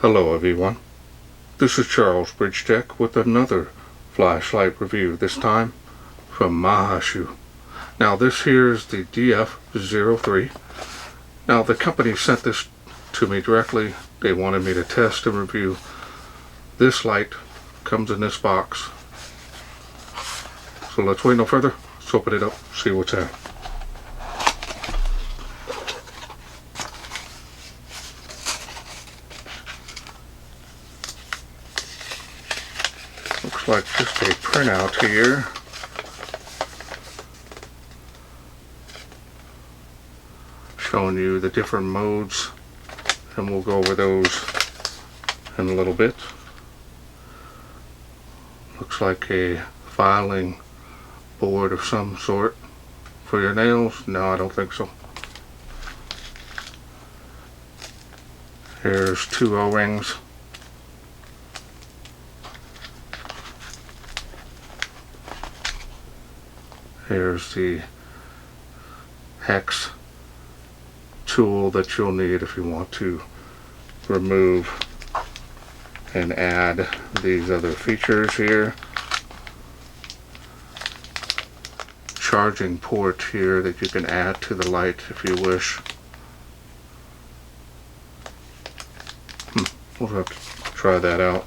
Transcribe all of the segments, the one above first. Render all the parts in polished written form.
Hello everyone, this is Charles BridgTec with another flashlight review, this time from Maeerxu. Now this here is the DF03. Now the company sent this to me directly. They wanted me to test and review. This light comes in this box. So let's wait no further. Let's open it up, see what's in it. Looks like just a printout here. Showing you the different modes, and we'll go over those in a little bit. Looks like a filing board of some sort for your nails. No, I don't think so. Here's two O-rings. Here's the hex tool that you'll need if you want to remove and add these other features here. Charging port here that you can add to the light if you wish. We'll have to try that out.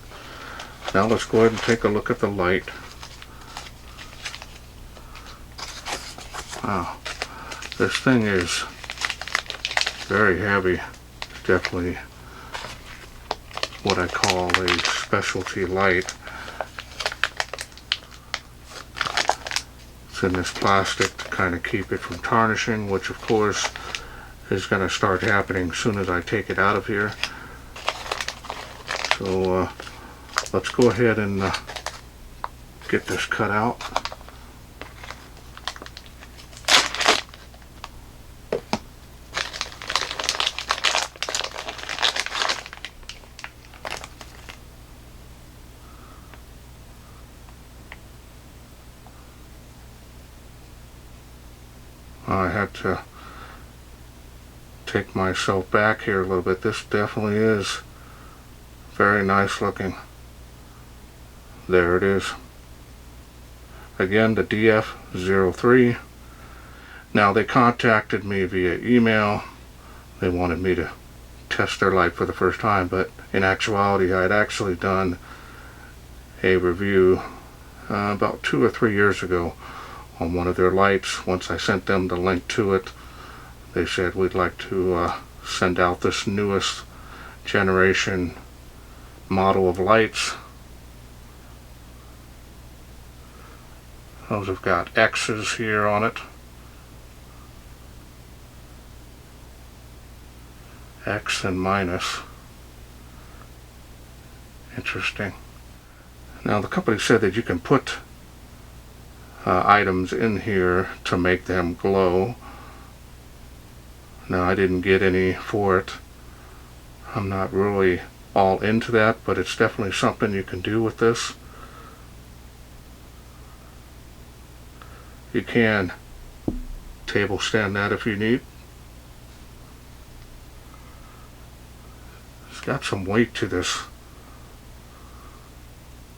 Now let's go ahead and take a look at the light. Wow, this thing is very heavy. It's definitely what I call a specialty light. It's in this plastic to kind of keep it from tarnishing, which of course is going to start happening as soon as I take it out of here. So let's go ahead and get this cut out. I had to take myself back here a little bit. This definitely is very nice looking. There it is. Again, the DF03. Now they contacted me via email. They wanted me to test their light for the first time, but in actuality I had actually done a review about 2 or 3 years ago on one of their lights. Once I sent them the link to it, they said we'd like to send out this newest generation model of lights. Those have got X's here on it. X and minus. Interesting. Now the company said that you can put items in here to make them glow. Now I didn't get any for it. I'm not really all into that, but it's definitely something you can do with this. You can table stand that if you need. It's got some weight to this.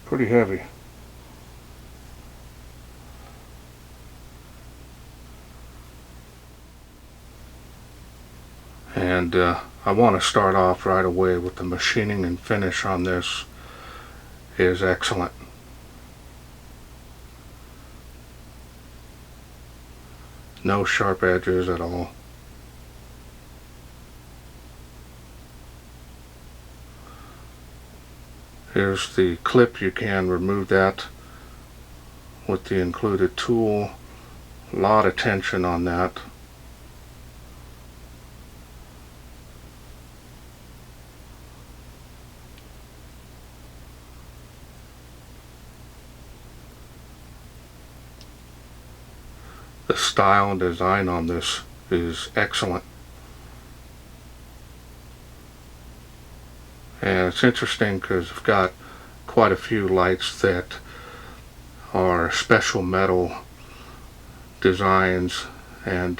Pretty heavy. And I want to start off right away with the machining and finish on this is excellent. No sharp edges at all. Here's the clip. You can remove that with the included tool. A lot of tension on that. The style and design on this is excellent. And it's interesting because I've got quite a few lights that are special metal designs, and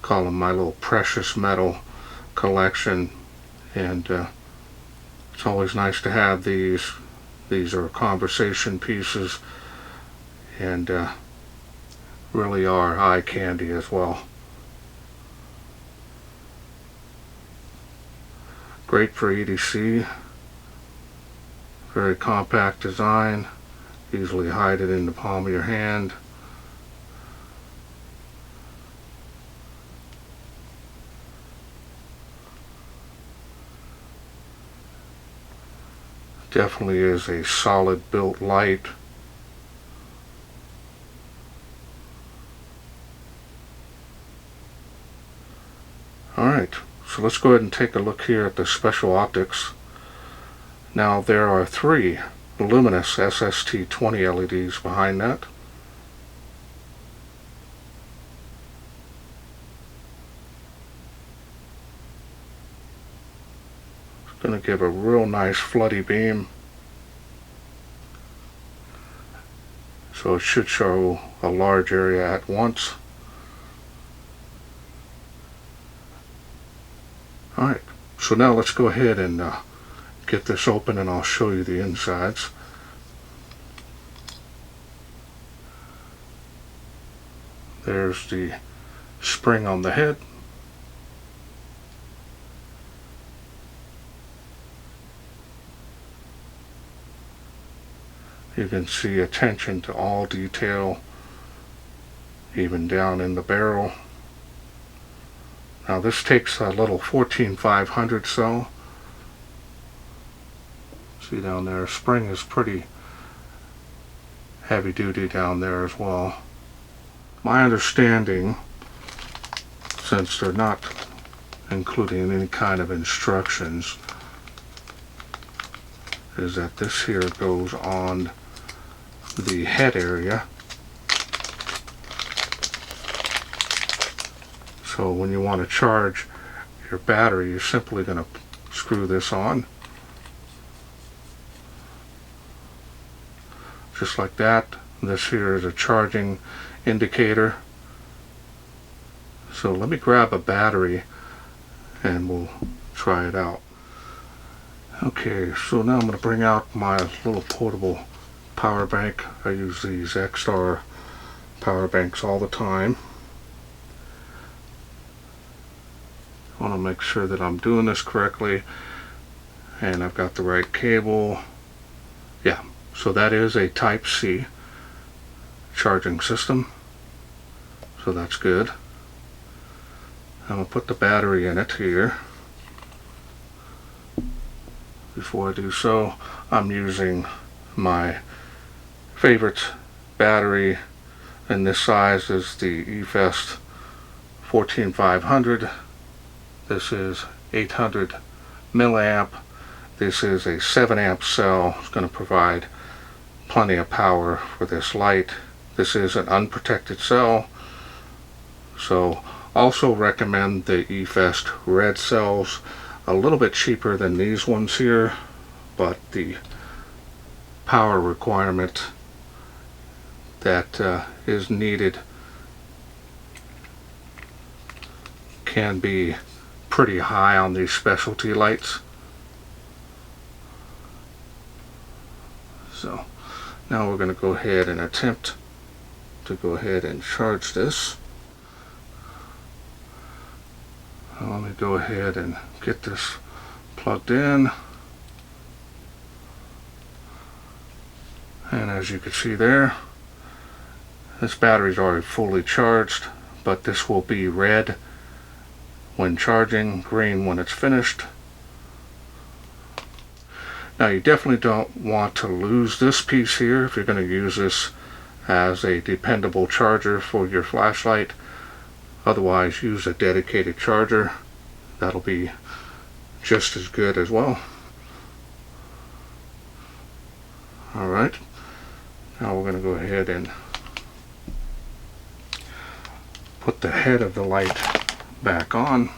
call them my little precious metal collection, and It's always nice to have these. These are conversation pieces, and really are eye candy as well. Great for EDC. Very compact design. Easily hide it in the palm of your hand. Definitely is a solid built light. Alright, so let's go ahead and take a look here at the special optics. Now there are 3 Luminus SST-20 LEDs behind that. It's going to give a real nice floody beam. So it should show a large area at once. Alright, so now let's go ahead and get this open and I'll show you the insides. There's the spring on the head. You can see attention to all detail, even down in the barrel. Now this takes a little 14500 cell. See down there, spring is pretty heavy duty down there as well. My understanding, since they're not including any kind of instructions, is that this here goes on the head area. So when you want to charge your battery, you're simply going to screw this on. Just like that. This here is a charging indicator. So let me grab a battery and we'll try it out. Okay, so now I'm going to bring out my little portable power bank. I use these X-Star power banks all the time. I want to make sure that I'm doing this correctly and I've got the right cable. Yeah, so that is a Type-C charging system, so that's good. I'm going to put the battery in it here. Before I do so, I'm using my favorite battery, and this size is the eFest 14500. This is 800 milliamp. This is a 7 amp cell. It's going to provide plenty of power for this light. This is an unprotected cell, so also recommend the eFest red cells. A little bit cheaper than these ones here, but the power requirement that is needed can be pretty high on these specialty lights. So now we're going to go ahead and attempt to go ahead and charge this. Let me go ahead and get this plugged in. And as you can see there, this battery is already fully charged, but this will be red when charging, green when it's finished. Now you definitely don't want to lose this piece here if you're going to use this as a dependable charger for your flashlight. Otherwise, use a dedicated charger. That'll be just as good as well. Alright, now we're going to go ahead and put the head of the light back on.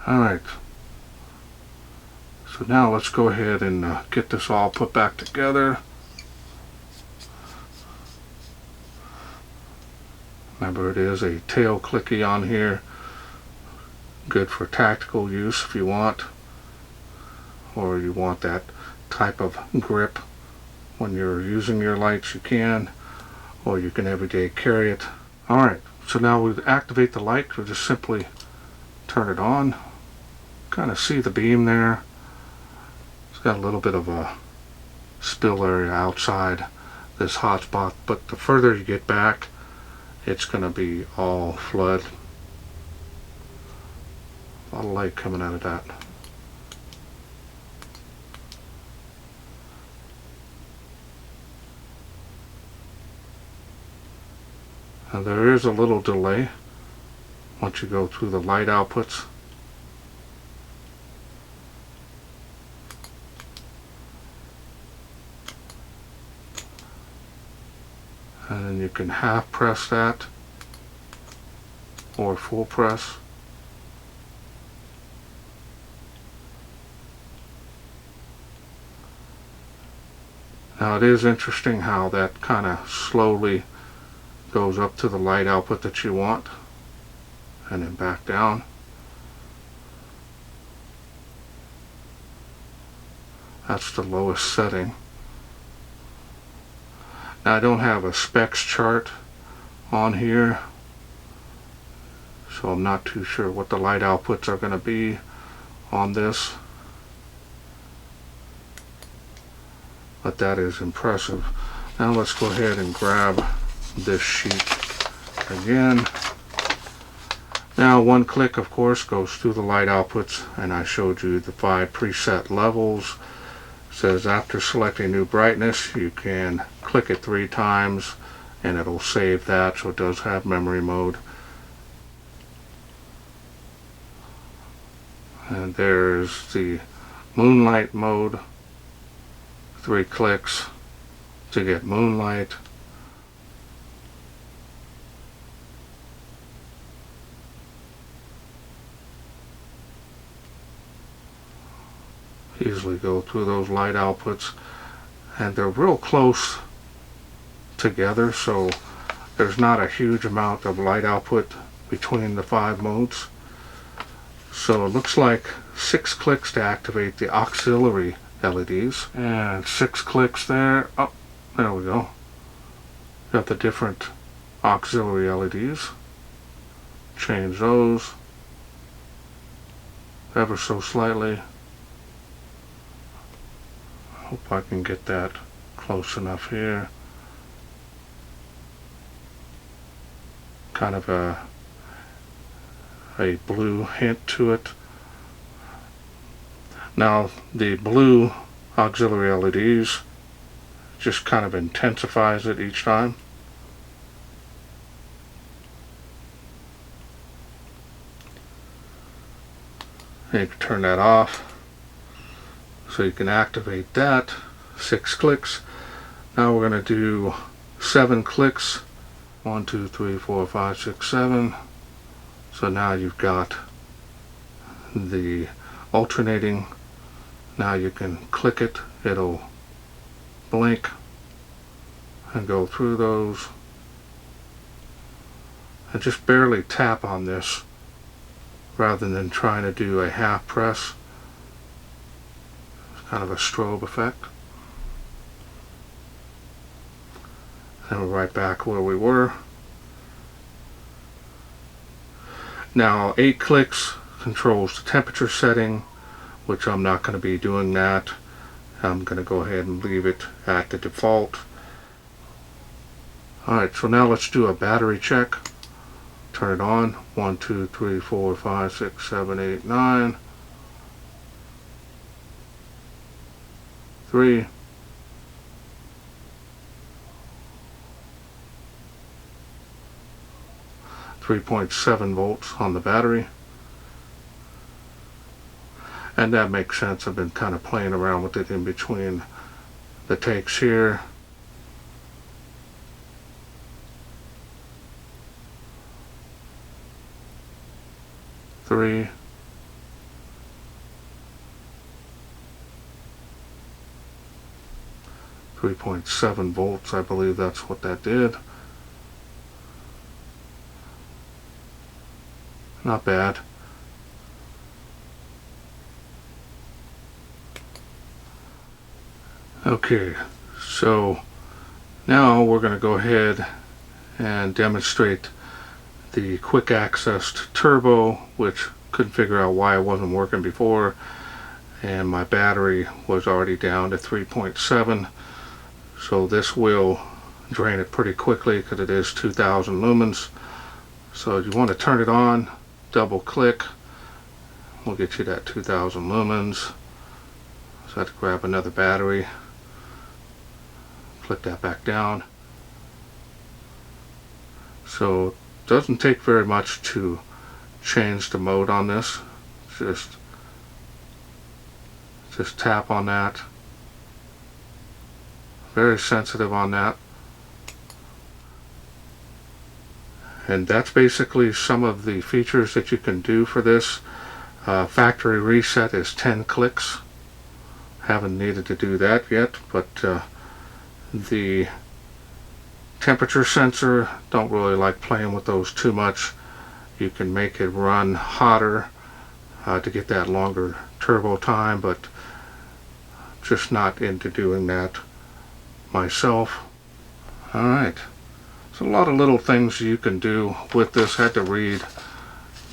Alright, so now let's go ahead and get this all put back together. Remember, it is a tail clicky on here. Good for tactical use if you want, or you want that type of grip when you're using your lights, you can, or you can everyday carry it. Alright, so now we activate the light. We'll just simply turn it on. Kind of see the beam there. It's got a little bit of a spill area outside this hotspot, but the further you get back, it's going to be all flood. A lot of light coming out of that. Now there is a little delay once you go through the light outputs. And then you can half press that or full press. Now it is interesting how that kind of slowly goes up to the light output that you want and then back down. That's the lowest setting. Now I don't have a specs chart on here, so I'm not too sure what the light outputs are going to be on this, but that is impressive. Now let's go ahead and grab this sheet again. Now one click, of course, goes through the light outputs, and I showed you the 5 preset levels. It says after selecting new brightness, you can click it 3 times and it'll save that, so it does have memory mode. And there's the moonlight mode. 3 clicks to get moonlight. Easily go through those light outputs, and they're real close together, so there's not a huge amount of light output between the 5 modes. So it looks like 6 clicks to activate the auxiliary LEDs, and 6 clicks there. Oh, there we go. Got the different auxiliary LEDs. Change those ever so slightly. Hope I can get that close enough here. Kind of a blue hint to it. Now the blue auxiliary LEDs just kind of intensifies it each time. And you can turn that off. So you can activate that. 6 clicks. Now we're going to do 7 clicks. 1, 2, 3, 4, 5, 6, 7. So now you've got the alternating. Now you can click it. It'll blink and go through those. And just barely tap on this rather than trying to do a half press. Kind of a strobe effect. And we're right back where we were. Now 8 clicks controls the temperature setting, which I'm not going to be doing that. I'm going to go ahead and leave it at the default. Alright, so now let's do a battery check. Turn it on. 1, 2, 3, 4, 5, 6, 7, 8, 9. 3. 3.7 volts on the battery. And that makes sense. I've been kind of playing around with it in between the takes here. Three. 3.7 volts, I believe that's what that did. Not bad. Okay, so now we're going to go ahead and demonstrate the quick access to turbo, which couldn't figure out why it wasn't working before, and my battery was already down to 3.7, so this will drain it pretty quickly because it is 2000 lumens. So you want to turn it on, double click, we'll get you that 2000 lumens. So I have to grab another battery, click that back down. So it doesn't take very much to change the mode on this. Just tap on that. Very sensitive on that. And that's basically some of the features that you can do for this. Factory reset is 10 clicks. Haven't needed to do that yet, but the temperature sensor, don't really like playing with those too much. You can make it run hotter to get that longer turbo time, but just not into doing that myself. Alright, so a lot of little things you can do with this. Had to read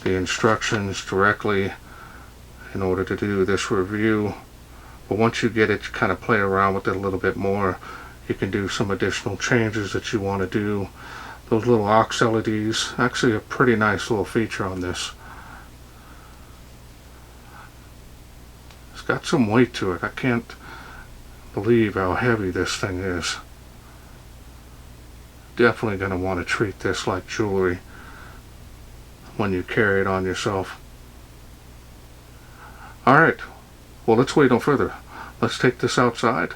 the instructions directly in order to do this review, but once you get it, you kind of play around with it a little bit more. You can do some additional changes that you want to do. Those little aux LEDs, actually a pretty nice little feature on this. It's got some weight to it. I can't believe how heavy this thing is. Definitely going to want to treat this like jewelry when you carry it on yourself. Alright, well, let's wait no further. Let's take this outside,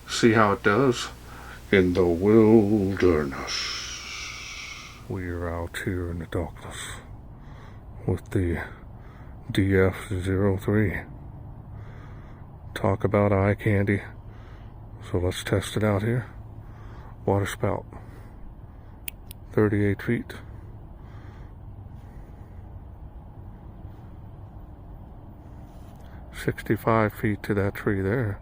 see how it does in the wilderness. We are out here in the darkness with the DF03. Talk about eye candy. So let's test it out here. Water spout, 38 feet. $65 feet to that tree there.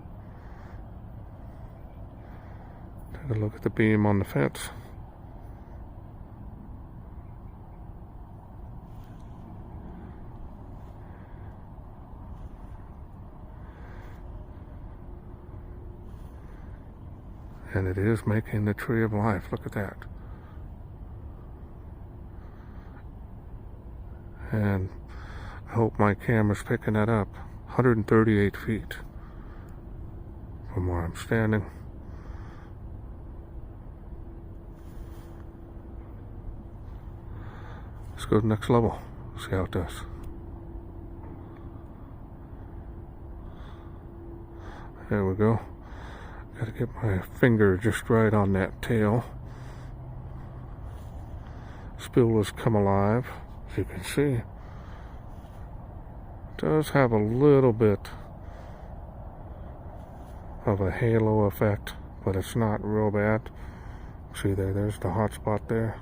Take a look at the beam on the fence. And it is making the tree of life. Look at that. And I hope my camera's picking that up. 138 feet from where I'm standing. Let's go to the next level, see how it does. There we go. Gotta get my finger just right on that tail. Spill has come alive, as you can see. Does have a little bit of a halo effect, but it's not real bad. See there's the hot spot there.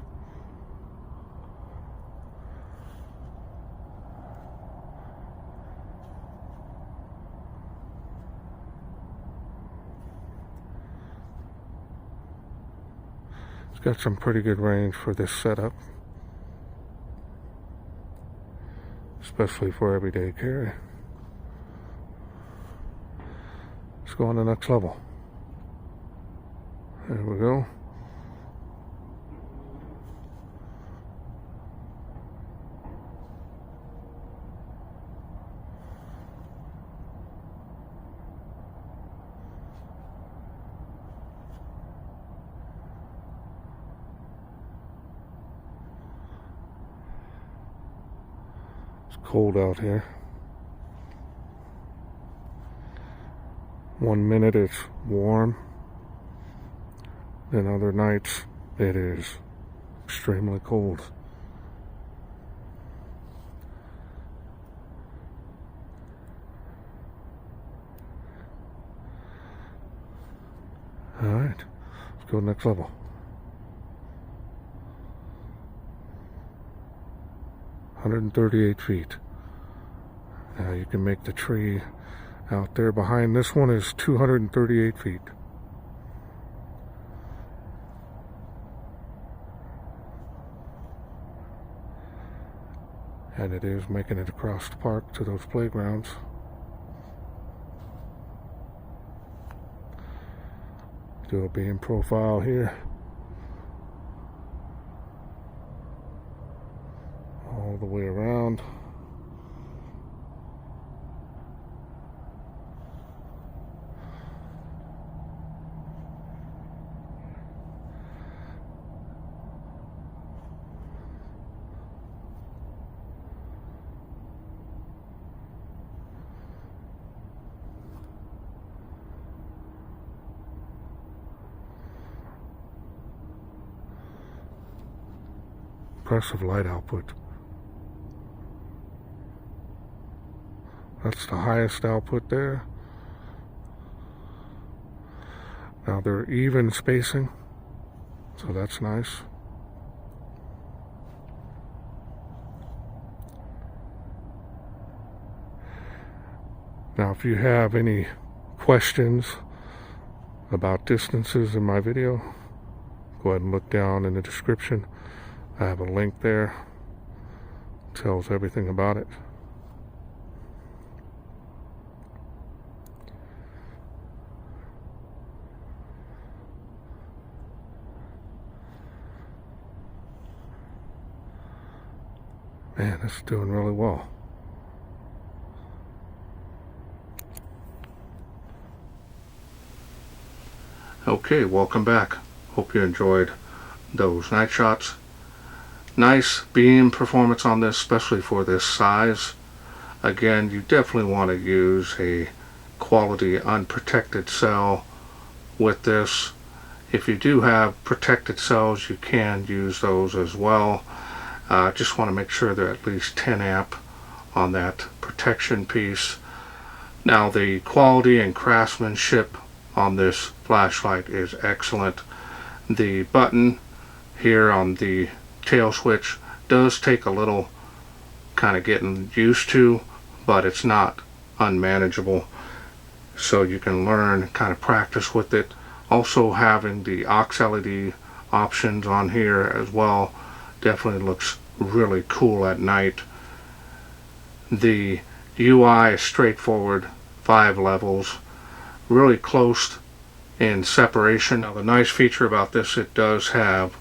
It's got some pretty good range for this setup, especially for everyday carry. Let's go on to the next level. There we go. Cold out here. 1 minute it's warm, then other nights it is extremely cold. Alright, let's go to the next level. 138 feet. Now you can make the tree out there behind this one is 238 feet. And it is making it across the park to those playgrounds. Do a beam profile here. All the way around. Impressive light output. That's the highest output there. Now they're even spacing, so that's nice. Now if you have any questions about distances in my video, go ahead and look down in the description. I have a link there. It tells everything about it. Man, it's doing really well. Okay, welcome back. Hope you enjoyed those night shots. Nice beam performance on this, especially for this size. Again, you definitely want to use a quality unprotected cell with this. If you do have protected cells, you can use those as well. Just want to make sure they're at least 10 amp on that protection piece. Now the quality and craftsmanship on this flashlight is excellent. The button here on the tail switch does take a little kind of getting used to, but it's not unmanageable, so you can learn, kind of practice with it. Also having the aux LED options on here as well definitely looks really cool at night. The UI is straightforward, 5 levels, really close in separation. Now the nice feature about this, it does have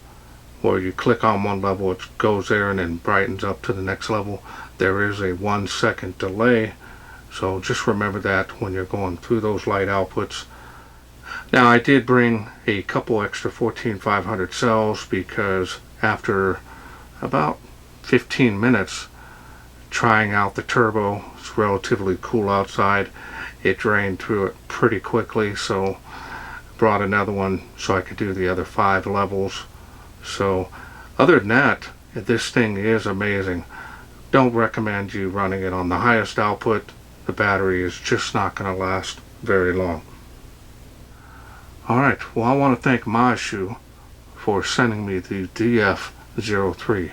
where you click on one level, it goes there and then brightens up to the next level. There is a 1 second delay, so just remember that when you're going through those light outputs. Now I did bring a couple extra 14500 cells because after about 15 minutes trying out the turbo, it's relatively cool outside, it drained through it pretty quickly, so brought another one so I could do the other 5 levels. So other than that, this thing is amazing. Don't recommend you running it on the highest output. The battery is just not going to last very long. Alright, well I want to thank Maeerxu for sending me the DF03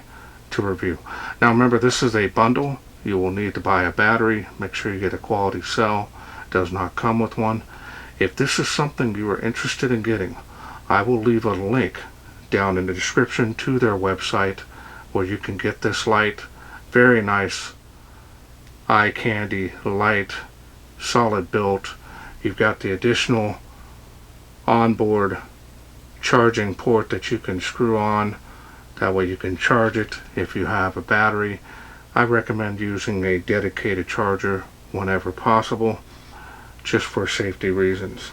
to review. Now remember, this is a bundle. You will need to buy a battery. Make sure you get a quality cell. It does not come with one. If this is something you are interested in getting, I will leave a link down in the description to their website where you can get this light. Very nice eye candy light, solid built. You've got the additional onboard charging port that you can screw on. That way you can charge it if you have a battery. I recommend using a dedicated charger whenever possible, just for safety reasons.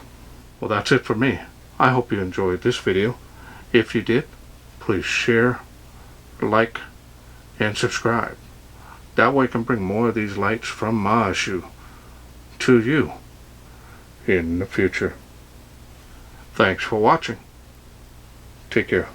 Well, that's it for me. I hope you enjoyed this video. If you did, please share, like, and subscribe. That way I can bring more of these lights from Maeerxu to you in the future. Thanks for watching. Take care.